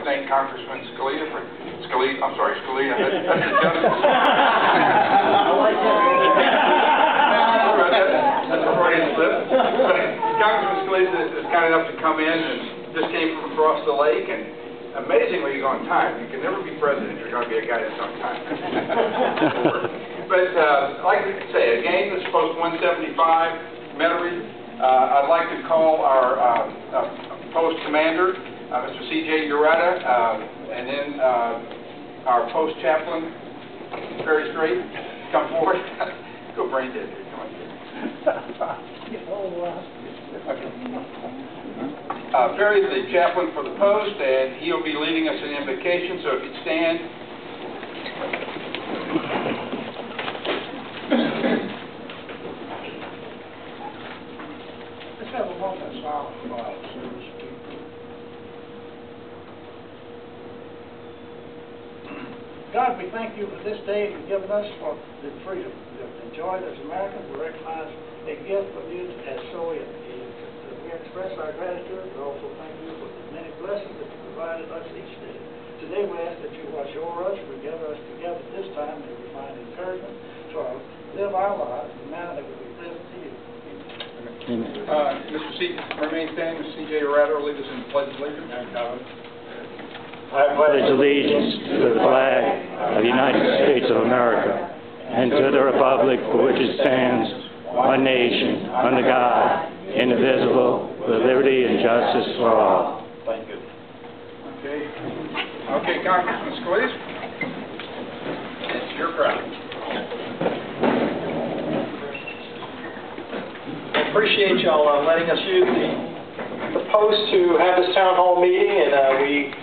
thank Congressman Scalise for Scalise. I'm sorry, Scalise. That's the justice. I like that. That's a Freudian slip. Congressman Scalise is kind enough to come in and just came from across the lake, and amazingly, he's on time. You can never be president. You're going to be a guy that's on time. But like I say, again, this is post 175, Metairie. I'd like to call our post commander, Mr. C.J. Ureta, and then our post chaplain, Perry Strait, come forward. Go brain dead here. Come on. Okay. Perry is the chaplain for the post, and he'll be leading us in invocation, so if you'd stand. Let's have a moment of silence for our service people. God, we thank you for this day you've given us for the freedom to enjoy as Americans. We recognize a gift from you as so we express our gratitude, but also thank you for the many blessings that you provided us each day. Today we ask that you watch over us, gather us together this time, and we find encouragement to live our lives in a manner that will be pleasant to you. Amen. Mr. C. Remain standing. Mr. C.J. Ureta will lead us in the Pledge of Allegiance. I pledge allegiance to the flag of the United States of America and to the republic for which it stands, one nation, under God, indivisible, with liberty and justice for all. Thank you. Okay, Congressman Scalise, it's your crowd. I appreciate y'all letting us use the post to have this town hall meeting, and we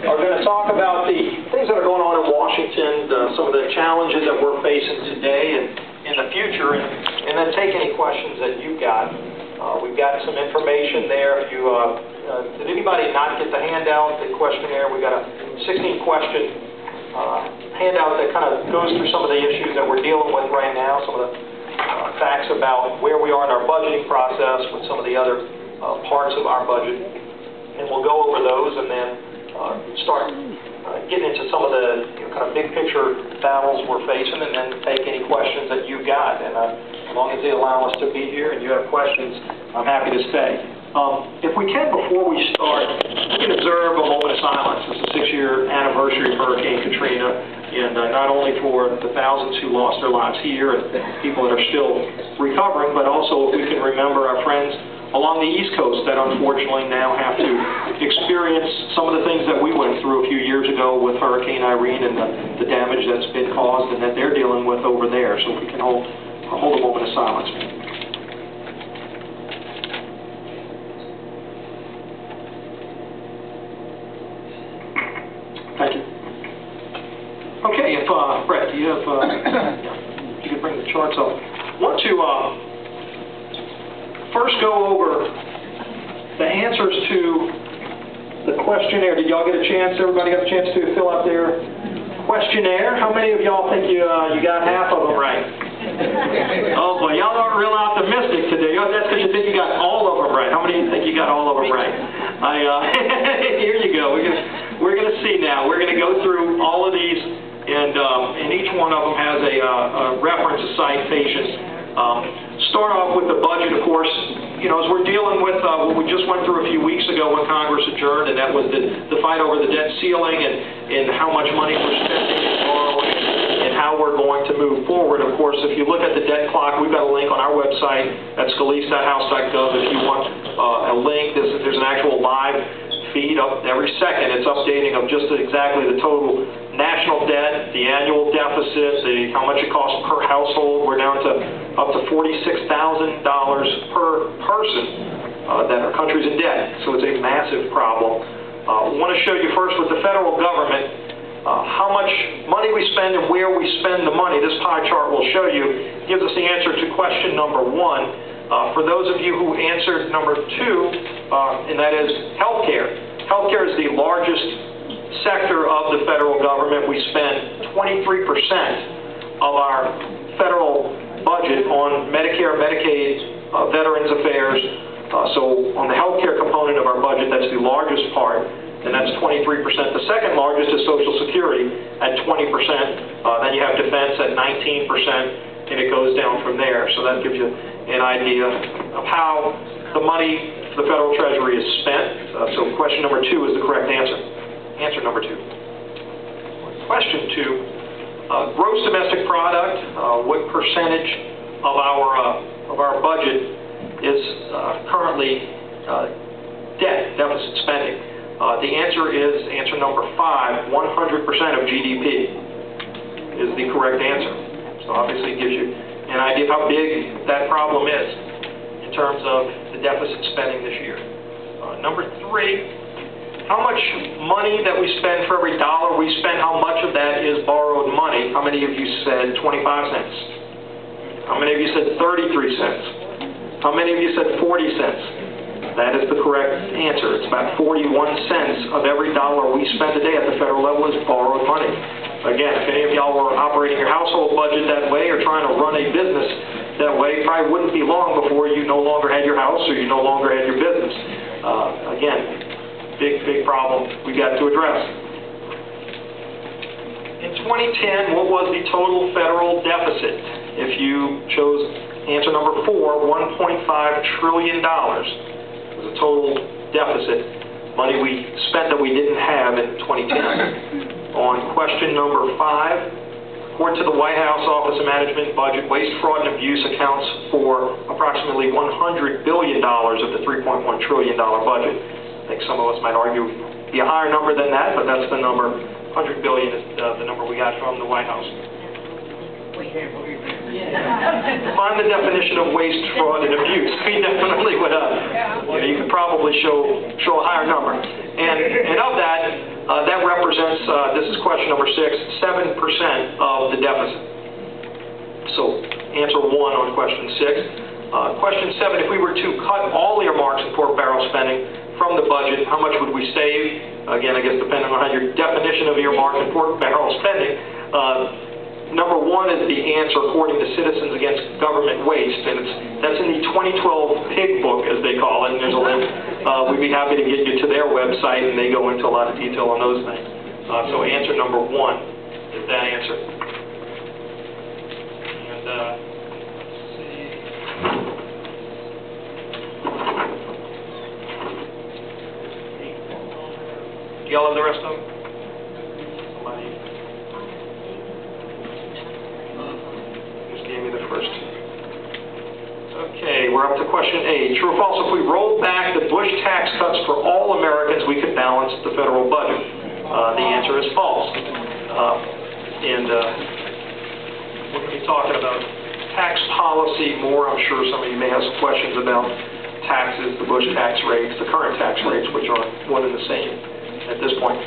are going to talk about the things that are going on in Washington, some of the challenges that we're facing today and in the future, and then take any questions that you've got. We've got some information there. If you did anybody not get the handout, the questionnaire? We've got a 16-question handout that kind of goes through some of the issues that we're dealing with right now, some of the facts about where we are in our budgeting process with some of the other parts of our budget, and we'll go over those and then start getting into some of the kind of big picture battles we're facing, and then take any questions that you've got. And as long as they allow us to be here and you have questions, I'm happy to stay. If we can, before we start, we can observe a moment of silence. It's the 6-year anniversary of Hurricane Katrina, and not only for the thousands who lost their lives here and people that are still recovering, but also if we can remember our friends along the East Coast that unfortunately now have to experience some of the things that we went through a few years ago with Hurricane Irene and the damage that's been caused and that they're dealing with over there. So if we can hold a moment of silence. Thank you. Okay, if Brett, do you have, if you could bring the charts up. I want to first go over the answers to the questionnaire. Did y'all get a chance? Everybody got a chance to fill out their questionnaire? How many of y'all think you got half of them right? Oh boy, y'all aren't real optimistic today. That's because you think you got all of them right. How many of you think you got all of them right? Here you go. We're gonna see now. We're gonna go through all of these, and each one of them has a reference, a citation. Start off with the budget, of course. You know, as we're dealing with what we just went through a few weeks ago when Congress adjourned, and that was the fight over the debt ceiling and how much money we're spending and borrowing and how we're going to move forward. Of course, if you look at the debt clock, we've got a link on our website at scalise.house.gov. If you want a link, there's an actual live feed up every second. It's updating of just exactly the total national debt, the annual deficit, how much it costs per household. We're down to up to $46,000 per person that our country's in debt. So it's a massive problem. I want to show you first with the federal government how much money we spend and where we spend the money. This pie chart will show you, gives us the answer to question number 1. For those of you who answered number 2, and that is healthcare. Healthcare is the largest sector of the federal government. We spend 23% of our federal budget on Medicare, Medicaid, Veterans Affairs. So on the healthcare component of our budget, that's the largest part, and that's 23%. 23%. The second largest is Social Security at 20%. Then you have defense at 19%, and it goes down from there. So that gives you an idea of how the money for the federal treasury is spent. So question number 2 is the correct answer. Answer number 2. Question 2, gross domestic product. What percentage of our budget is currently deficit spending? The answer is answer number 5. 100% of GDP is the correct answer. So obviously it gives you an idea of how big that problem is in terms of the deficit spending this year. Number 3, how much money that we spend for every dollar we spend, how much of that is borrowed money? How many of you said 25 cents? How many of you said 33 cents? How many of you said 40 cents? That is the correct answer. It's about 41 cents of every dollar we spend today at the federal level is borrowed money. Again, if any of y'all were operating your household budget that way or trying to run a business that way, it probably wouldn't be long before you no longer had your house or you no longer had your business. Again, big problem we've got to address. In 2010, what was the total federal deficit? If you chose answer number 4, $1.5 trillion was the total deficit, money we spent that we didn't have in 2010. On question number 5, according to the White House Office of Management Budget, waste, fraud, and abuse accounts for approximately $100 billion of the $3.1 trillion budget. I think some of us might argue be a higher number than that, but that's the number. $100 billion is the number we got from the White House. Find the definition of waste, fraud, and abuse. We definitely would, you could probably show a higher number. And of that, that represents, this is question number 6, 7% of the deficit. So answer 1 on question 6. Question 7, if we were to cut all earmarks and pork barrel spending from the budget, how much would we save? Again, I guess depending on how your definition of earmark and pork barrel spending. Number 1 is the answer according to Citizens Against Government Waste, and that's in the 2012 Pig Book, as they call it, and there's a link. We'd be happy to get you to their website, and they go into a lot of detail on those things. So answer number 1 is that answer. And let's see. Y'all have the rest of them? Somebody just gave me the first. Okay, we're up to question 8. True or false, if we rolled back the Bush tax cuts for all Americans, we could balance the federal budget? The answer is false. We're going to be talking about tax policy more. I'm sure some of you may have some questions about taxes, the Bush tax rates, the current tax rates, which are more than the same at this point.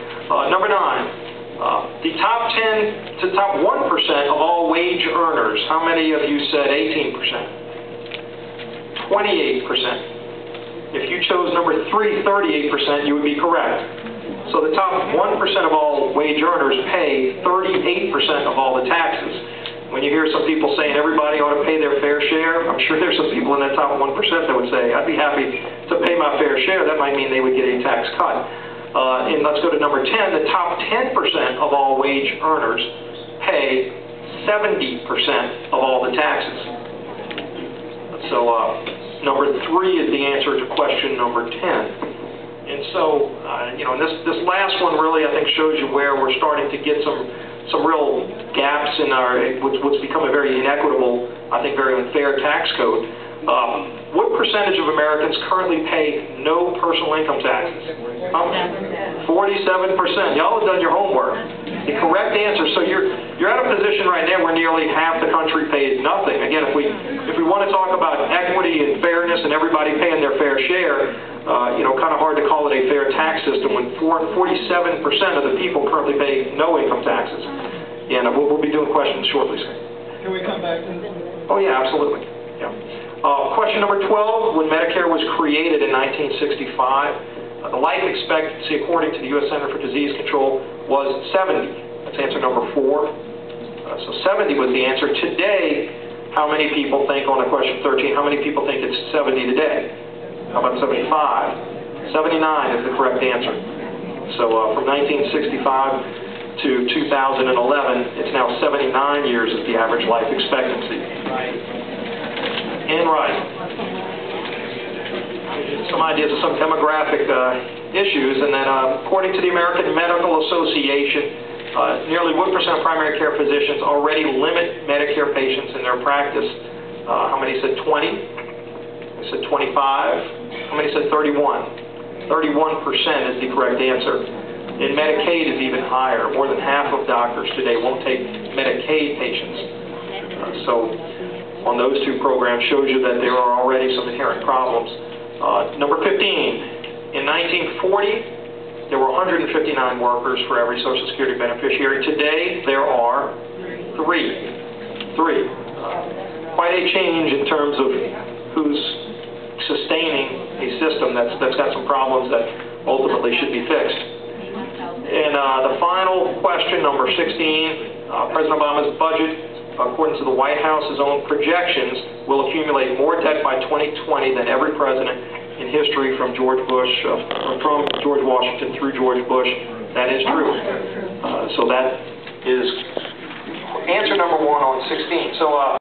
Number 9, the top 10 to top 1% of all wage earners, how many of you said 18%? 28%. If you chose number 3, 38%, you would be correct. So the top 1% of all wage earners pay 38% of all the taxes. When you hear some people saying everybody ought to pay their fair share, I'm sure there's some people in that top 1% that would say, I'd be happy to pay my fair share. That might mean they would get a tax cut. And let's go to number 10. The top 10% of all wage earners pay 70% of all the taxes. So number 3 is the answer to question number 10. And so, this last one really, I think, shows you where we're starting to get some real gaps in what's become a very inequitable, I think, very unfair tax code. What percentage of Americans currently pay no personal income taxes? 47%. Y'all have done your homework. The correct answer. So you're at a position right now where nearly half the country pays nothing. Again, if we want to talk about equity and fairness and everybody paying their fair share, kind of hard to call it a fair tax system when 47% of the people currently pay no income taxes. And we'll be doing questions shortly. Can we come back to this? Oh yeah, absolutely. Yeah. Question number 12, when Medicare was created in 1965, the life expectancy, according to the U.S. Center for Disease Control, was 70. That's answer number 4. So 70 was the answer. Today, how many people think, on the question 13, how many people think it's 70 today? How about 75? 79 is the correct answer. So from 1965 to 2011, it's now 79 years is the average life expectancy. And some ideas of some demographic issues, and then according to the American Medical Association, nearly 1% of primary care physicians already limit Medicare patients in their practice. How many said 20? I said 25. How many said 31? 31% is the correct answer. And Medicaid is even higher. More than half of doctors today won't take Medicaid patients. So on those two programs shows you that there are already some inherent problems. Number 15, in 1940, there were 159 workers for every Social Security beneficiary. Today, there are three. Quite a change in terms of who's sustaining a system that's got some problems that ultimately should be fixed. And the final question, number 16, President Obama's budget, according to the White House's own projections, will accumulate more debt by 2020 than every president in history from George Washington through George Bush. That is true. So that is answer number 1 on 16. So